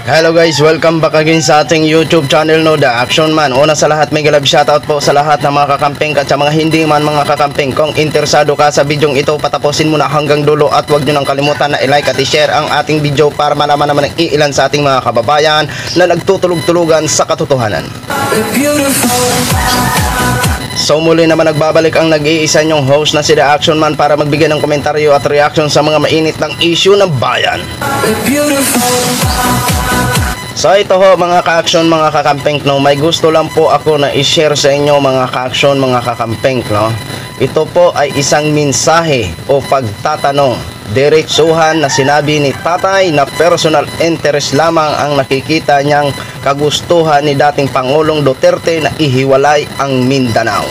Hello guys, welcome back again sa ating YouTube channel, no, The Action Man. Una sa lahat, may galab shoutout po sa lahat ng mga kakamping at sa mga hindi man mga kakamping. Kung interesado ka sa bidyong ito, patapusin mo na hanggang dulo at huwag nyo nang kalimutan na i-like at i-share ang ating video para malaman naman ng iilan sa ating mga kababayan na nagtutulog-tulugan sa katotohanan. So muli naman nagbabalik ang nag-iisa nyong host na si The Action Man para magbigay ng komentaryo at reaction sa mga mainit ng issue ng bayan. So ito ho mga ka-action, mga kakamping, no, may gusto lang po ako na i-share sa inyo mga ka-action, mga kakamping, no. Ito po ay isang mensahe o pagtatanong diretsuhan na sinabi ni tatay na personal interest lamang ang nakikita niyang kagustuhan ni dating Pangulong Duterte na ihiwalay ang Mindanao.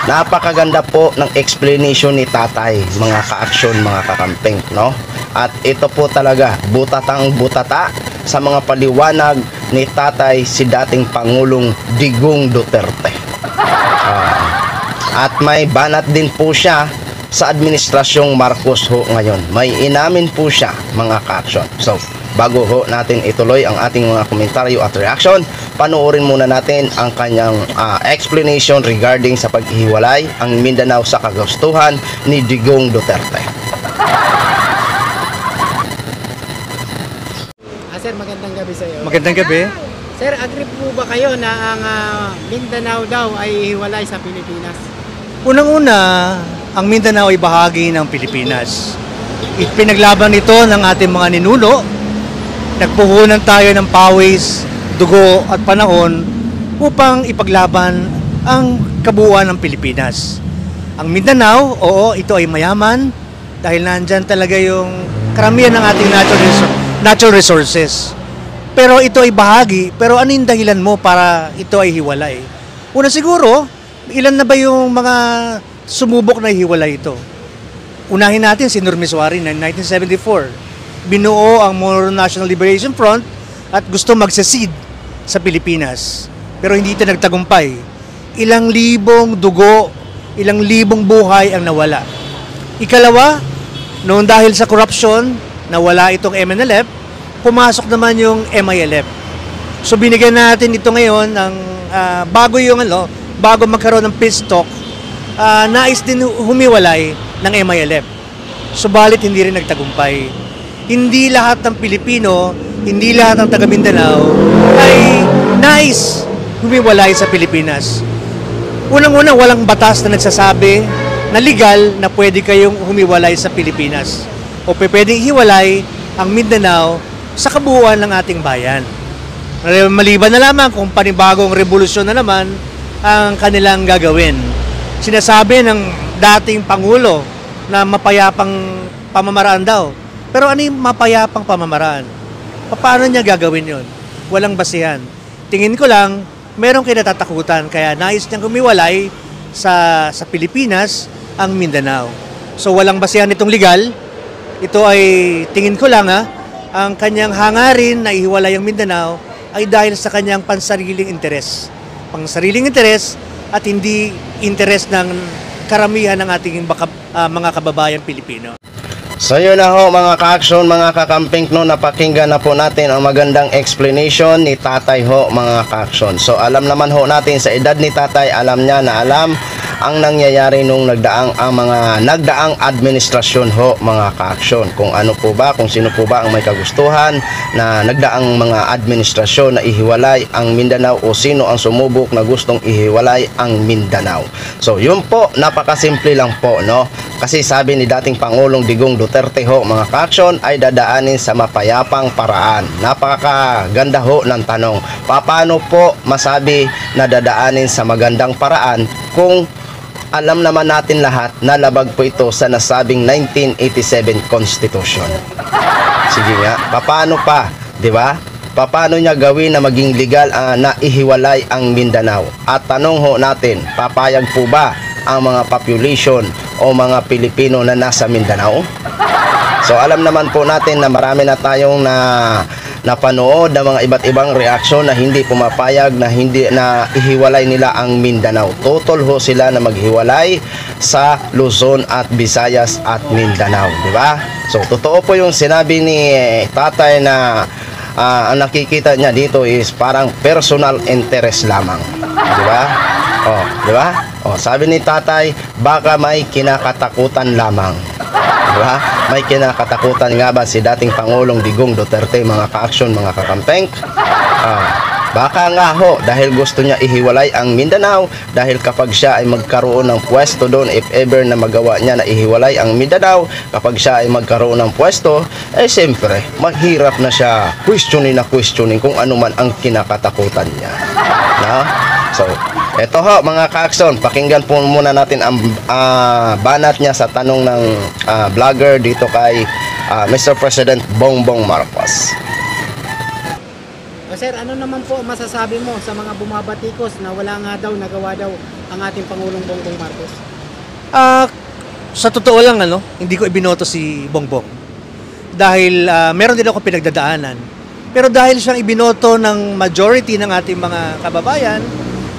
Napakaganda po ng explanation ni tatay, mga ka-action, mga kakamping, no. At ito po talaga butatang butata sa mga paliwanag ni tatay si dating Pangulong Digong Duterte. At may banat din po siya sa administrasyong Marcos ho ngayon. May inamin po siya, mga ka-action. So, bago ho natin ituloy ang ating mga komentaryo at reaction, panoorin muna natin ang kanyang explanation regarding sa paghihiwalay ang Mindanao sa kagustuhan ni Digong Duterte. Sir, magandang gabi sa iyo. Magandang gabi. Sir, agree po ba kayo na ang Mindanao daw ay hiwalay sa Pilipinas? Unang-una, ang Mindanao ay bahagi ng Pilipinas. Pinaglaban ito ng ating mga ninuno. Nagpuhunan tayo ng pawis, dugo at panahon upang ipaglaban ang kabuuan ng Pilipinas. Ang Mindanao, oo, ito ay mayaman dahil nandyan talaga yung karamihan ng ating natural resources. Pero ito ay bahagi, pero ano yung dahilan mo para ito ay hiwalay? Una siguro, ilan na ba yung mga sumubok na hiwalay ito? Unahin natin si Norme Suarez na 1974. Binuo ang Moro National Liberation Front at gusto magsesid sa Pilipinas. Pero hindi ito nagtagumpay. Ilang libong dugo, ilang libong buhay ang nawala. Ikalawa, noon dahil sa corruption, nawala itong MNLF, pumasok naman yung MILF. So binigyan natin ito ngayon ng bago magkaroon ng peace talk, nais din humiwalay ng MILF. Subalit hindi rin nagtagumpay. Hindi lahat ng Pilipino, hindi lahat ng taga Mindanao ay nais humiwalay sa Pilipinas. Unang-una, walang batas na nagsasabi na legal na pwede kayong humiwalay sa Pilipinas o pwedeng hiwalay ang Mindanao sa kabuuan ng ating bayan. Maliban na lamang kung panibagong revolusyon na naman ang kanilang gagawin. Sinasabi ng dating Pangulo na mapayapang pamamaraan daw. Pero ano yung mapayapang pamamaraan? Paano niya gagawin yon? Walang basihan. Tingin ko lang, merong kinatatakutan kaya nais niyang humiwalay sa Pilipinas ang Mindanao. So walang basihan itong legal. Ito ay tingin ko lang ang kanyang hangarin na ihiwalay ang Mindanao ay dahil sa kanyang pansariling interes. Pansariling interes at hindi interes ng karamihan ng ating mga kababayan Pilipino. So yun na ho mga ka-action, mga kakamping, no, napakinggan na po natin ang magandang explanation ni tatay ho, mga ka-action. So alam naman ho natin sa edad ni tatay, alam niya na alam ang nangyayari nung nagdaang administrasyon ho, mga ka-action. Kung ano po ba, kung sino po ba ang may kagustuhan na nagdaang mga administrasyon na ihiwalay ang Mindanao o sino ang sumubok na gustong ihiwalay ang Mindanao. So yun po, napakasimple lang po, no? Kasi sabi ni dating Pangulong Digong Duterte ho, mga ka-action, ay dadaanin sa mapayapang paraan. Napakaganda ho ng tanong. Paano po masabi na dadaanin sa magandang paraan kung alam naman natin lahat na labag po ito sa nasabing 1987 Constitution? Sige nga, paano pa, di ba? Paano niya gawin na maging legal na ihiwalay ang Mindanao? At tanong ho natin, papayag po ba ang mga population o mga Pilipino na nasa Mindanao? So alam naman po natin na marami na tayong napanood ng mga iba't ibang reaksyon na hindi pumapayag na ihiwalay nila ang Mindanao. Total ho sila na maghiwalay sa Luzon at Visayas at Mindanao, di ba? So totoo po yung sinabi ni tatay na ang nakikita niya dito is parang personal interest lamang. Di ba? Oh, di ba? Oh, sabi ni tatay, baka may kinakatakutan lamang. Di ba? May kinakatakutan nga ba si dating Pangulong Digong Duterte, mga ka-aksyon, mga kakampeng? Baka nga ho, dahil gusto niya ihiwalay ang Mindanao, dahil kapag siya ay magkaroon ng pwesto doon, if ever na magawa niya na ihiwalay ang Mindanao, kapag siya ay magkaroon ng pwesto, siyempre, mahirap na siya questionin kung ano man ang kinakatakutan niya. No? So, eto ho mga ka-aksyon, pakinggan po muna natin ang banat niya sa tanong ng vlogger dito kay Mr. President Bongbong Marcos. Sir, ano naman po masasabi mo sa mga bumabatikos na wala nga daw, nagawa daw ang ating Pangulong Bongbong Marcos? Sa totoo lang, hindi ko ibinoto si Bongbong. Dahil meron din ako pinagdadaanan. Pero dahil siyang ibinoto ng majority ng ating mga kababayan,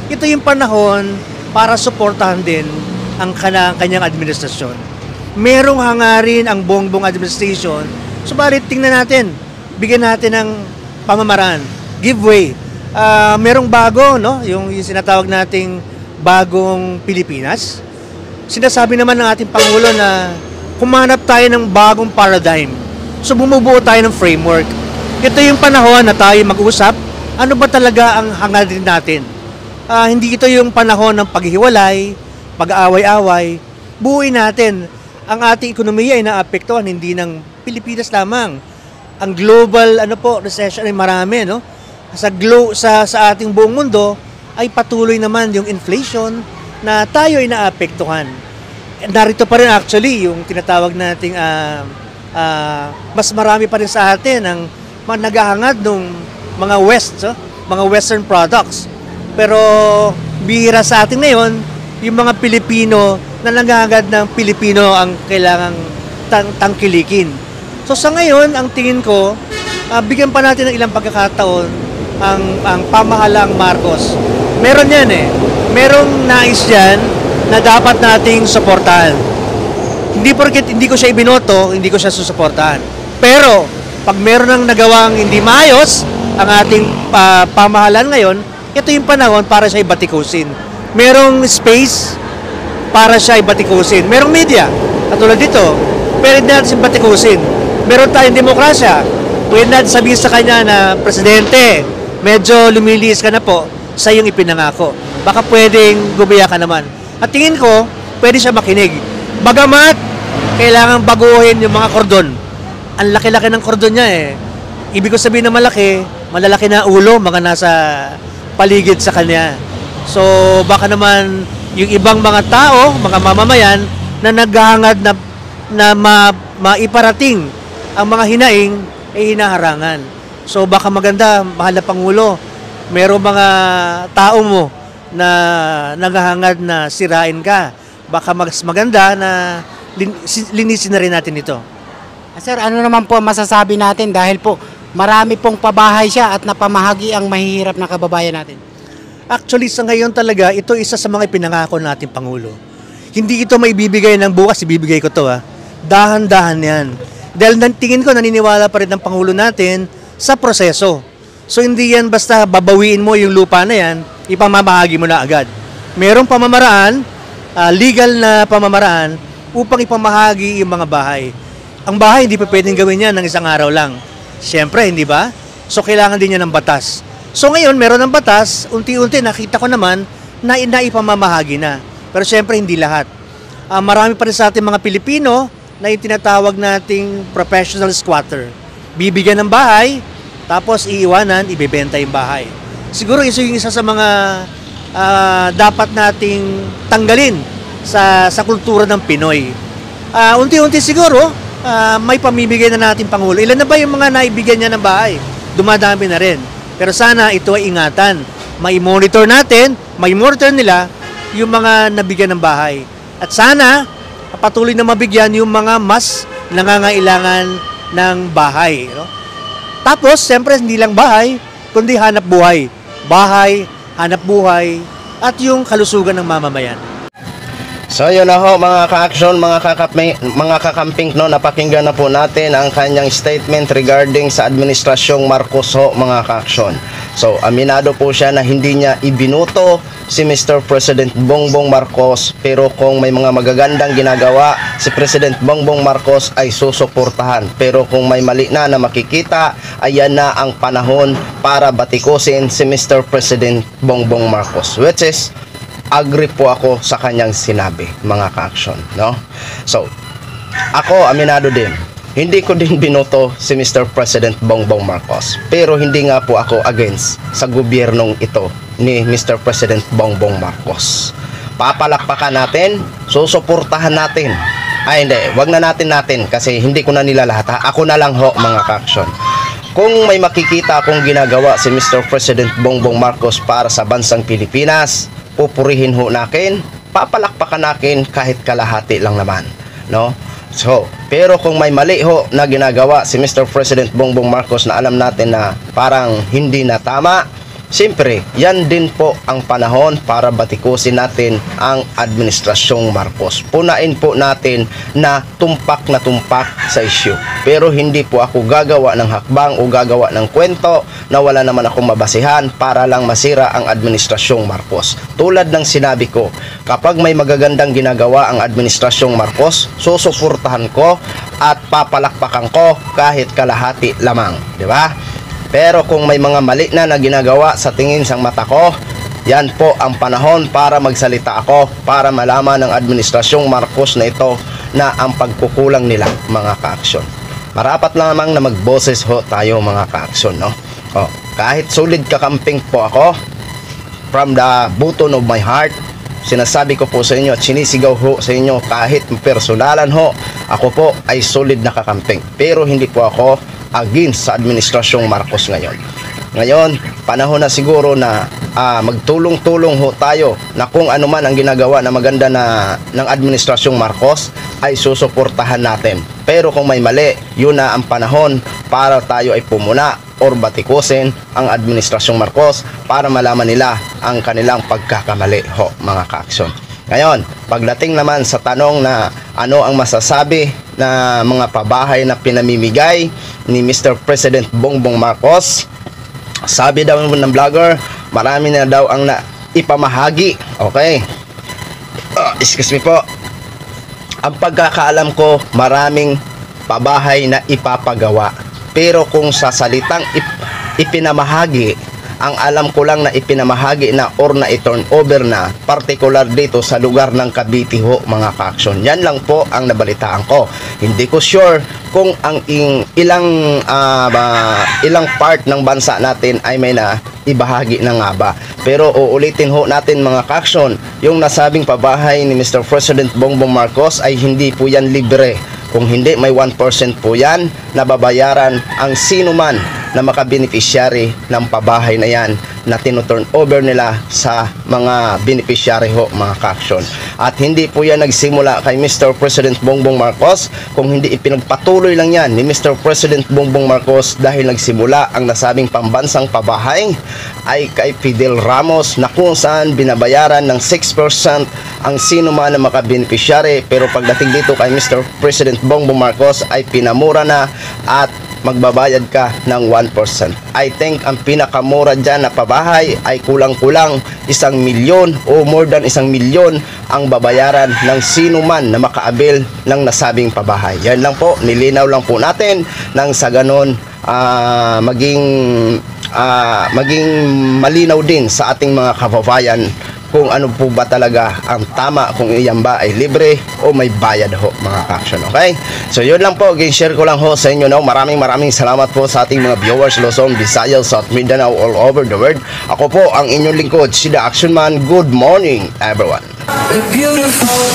ito yung panahon para suportahan din ang kanyang administrasyon. Merong hangarin ang Bongbong administration, subalit tingnan natin, bigyan natin ng pamamaraan, giveaway. Merong bago, yung sinatawag nating bagong Pilipinas. Sinasabi naman ng ating Pangulo na humanap tayo ng bagong paradigm. So bumubuo tayo ng framework. Ito yung panahon na tayo mag-usap, ano ba talaga ang hangarin natin? Hindi ito yung panahon ng paghihiwalay, pag-aaway-away. Buuin natin. Ang ating ekonomiya ay naapektuhan, hindi ng Pilipinas lamang. Ang global recession ay marami, sa ating buong mundo ay patuloy naman yung inflation na tayo ay naapektuhan. Narito pa rin actually yung tinatawag nating mas marami pa rin sa atin ang naghahangad ng mga mga western products. Pero bihira sa atin ngayon yung mga Pilipino na naghahangad ng Pilipino ang kailangang tangkilikin. So sa ngayon, ang tingin ko, bigyan pa natin ng ilang pagkakataon ang pamahalang Marcos. Meron yan Merong nais yan na dapat nating suportahan. Hindi porket hindi ko siya ibinoto, hindi ko siya susuportahan. Pero, pag meron ng nagawang hindi maayos ang ating pamahalan ngayon, ito yung panahon para siya ibatikusin. Merong space para siya ibatikusin. Merong media, katulad dito, pwede natin batikusin. Meron tayong demokrasya. Pwede natin sabihin sa kanya na, Presidente, medyo lumilis ka na po sa iyong ipinangako. Baka pwedeng gumaya ka naman. At tingin ko, pwede siya makinig. Bagamat, kailangan baguhin yung mga kordon. Ang laki-laki ng kordon niya Ibig ko sabihin na malalaki na ulo, mga nasa paligid sa kanya. So, baka naman yung ibang mga tao, mga mamamayan, na naghahangad na maiparating ang mga hinaing ay hinaharangan. So baka maganda, mahal na Pangulo, merong mga tao mo na naghahangad na sirain ka. Baka mas maganda na linisin na rin natin ito. Sir, ano naman po masasabi natin dahil po marami pong pabahay siya at napamahagi ang mahihirap na kababayan natin? Actually, sa ngayon talaga, ito isa sa mga ipinangako natin Pangulo. Hindi ito maibibigay ng bukas, ibibigay ko to Dahan-dahan yan. Dahil tingin ko, naniniwala pa rin ng Pangulo natin sa proseso. So hindi yan basta babawiin mo yung lupa na yan, ipamamahagi mo na agad. Merong pamamaraan, legal na pamamaraan, upang ipamahagi yung mga bahay. Ang bahay, hindi pa pwedeng gawin yan ng isang araw lang. Siyempre, hindi ba? So kailangan din yan ng batas. So ngayon, meron ng batas, unti-unti nakita ko naman na ipamamahagi na. Pero siyempre, hindi lahat. Marami pa rin sa ating mga Pilipino na yung tinatawag nating professional squatter. Bibigyan ng bahay, tapos iiwanan, ibebenta yung bahay. Siguro isa yung isa sa mga dapat nating tanggalin sa kultura ng Pinoy. Unti-unti siguro, may pamibigay na natin Pangulo. Ilan na ba yung mga naibigyan niya ng bahay? Dumadami na rin. Pero sana ito ay ingatan. May monitor natin, may monitor nila yung mga nabigyan ng bahay. At sana, patuloy na mabigyan yung mga mas nangangailangan ng bahay. Tapos, siyempre, hindi lang bahay, kundi hanap buhay. Bahay, hanap buhay, at yung kalusugan ng mamamayan. So yun na ho mga ka-action, mga kakamping no, napakinggan na po natin ang kanyang statement regarding sa administrasyong Marcos ho mga ka-action. So aminado po siya na hindi niya ibinuto si Mr. President Bongbong Marcos, pero kung may mga magagandang ginagawa si President Bongbong Marcos ay susuportahan, pero kung may mali na makikita, ayan na ang panahon para batikusin si Mr. President Bongbong Marcos, which is agree po ako sa kanyang sinabi mga ka-action, no? So ako aminado din, hindi ko din binoto si Mr. President Bongbong Marcos, pero hindi nga po ako against sa gobyernong ito ni Mr. President Bongbong Marcos. Papalakpakan natin, susuportahan natin. Ay hindi, wag na natin kasi hindi ko na nila lahat ha. Ako na lang ho mga ka-action. Kung may makikita akong ginagawa si Mr. President Bongbong Marcos para sa bansang Pilipinas, pupurihin ho natin, papalakpakan natin kahit kalahati lang naman, no? So, pero kung may mali ho na ginagawa si Mr. President Bongbong Marcos na alam natin na parang hindi na tama, siyempre, yan din po ang panahon para batikusin natin ang administrasyong Marcos. Punain po natin na tumpak sa issue. Pero hindi po ako gagawa ng hakbang o gagawa ng kwento na wala naman akong mabasihan para lang masira ang administrasyong Marcos. Tulad ng sinabi ko, kapag may magagandang ginagawa ang administrasyong Marcos, susuportahan ko at papalakpakan ko kahit kalahati lamang. Di ba? Pero kung may mga mali na ginagawa sa tingin sang mata ko, yan po ang panahon para magsalita ako para malaman ng administrasyong Marcos na ito na ang pagkukulang nila mga ka-action. Marapat lamang na magboses ho tayo mga ka-action, no? Oh, kahit solid kakamping po ako, from the bottom of my heart, sinasabi ko po sa inyo at sinisigaw ho sa inyo kahit personalan ho, ako po ay solid na kakamping. Pero hindi po ako against sa administrasyong Marcos ngayon. Ngayon, panahon na siguro na magtulong-tulong ho tayo na kung ano man ang ginagawa na maganda na ng administrasyong Marcos ay susuportahan natin. Pero kung may mali, yun na ang panahon para tayo ay pumuna or batikusin ang administrasyong Marcos para malaman nila ang kanilang pagkakamali ho mga ka-action. Ngayon, pagdating naman sa tanong na ano ang masasabi na mga pabahay na pinamimigay ni Mr. President Bongbong Marcos, sabi daw ng vlogger, marami na daw ang ipamahagi. Okay. Excuse me po. Ang pagkakaalam ko, maraming pabahay na ipapagawa. Pero kung sa salitang ipinamahagi, ang alam ko lang na ipinamahagi na or na i-turn over na, particular dito sa lugar ng Cavite ho mga ka-action. Yan lang po ang nabalitaan ko. Hindi ko sure kung ang ilang part ng bansa natin ay may na ibahagi na nga ba. Pero uulitin ho natin mga ka-action, yung nasabing pabahay ni Mr. President Bongbong Marcos ay hindi po yan libre. Kung hindi, may 1% po yan na babayaran ang sino man na makabeneficiary ng pabahay na yan na tinuturn over nila sa mga beneficiary ho mga ka-action. At hindi po yan nagsimula kay Mr. President Bongbong Marcos, kung hindi ipinagpatuloy lang yan ni Mr. President Bongbong Marcos dahil nagsimula ang nasabing pambansang pabahay ay kay Fidel Ramos na kung saan binabayaran ng 6% ang sino man na makabeneficiary, pero pagdating dito kay Mr. President Bongbong Marcos ay pinamura na at magbabayad ka ng 1%. I think ang pinakamura dyan na pabahay ay kulang-kulang 1 milyon o more than 1 milyon ang babayaran ng sino man na makaabil ng nasabing pabahay. Yan lang po, nilinaw lang po natin nang sa ganon maging malinaw din sa ating mga kababayan kung ano po ba talaga ang tama, kung iyan ba ay libre o may bayad ho mga ka-action. Okay? So yun lang po, share ko lang ho sa inyo now. Maraming salamat po sa ating mga viewers Luzon, Visayas, South Mindanao, all over the world. Ako po ang inyong lingkod, si The Action Man. Good morning everyone. Beautiful.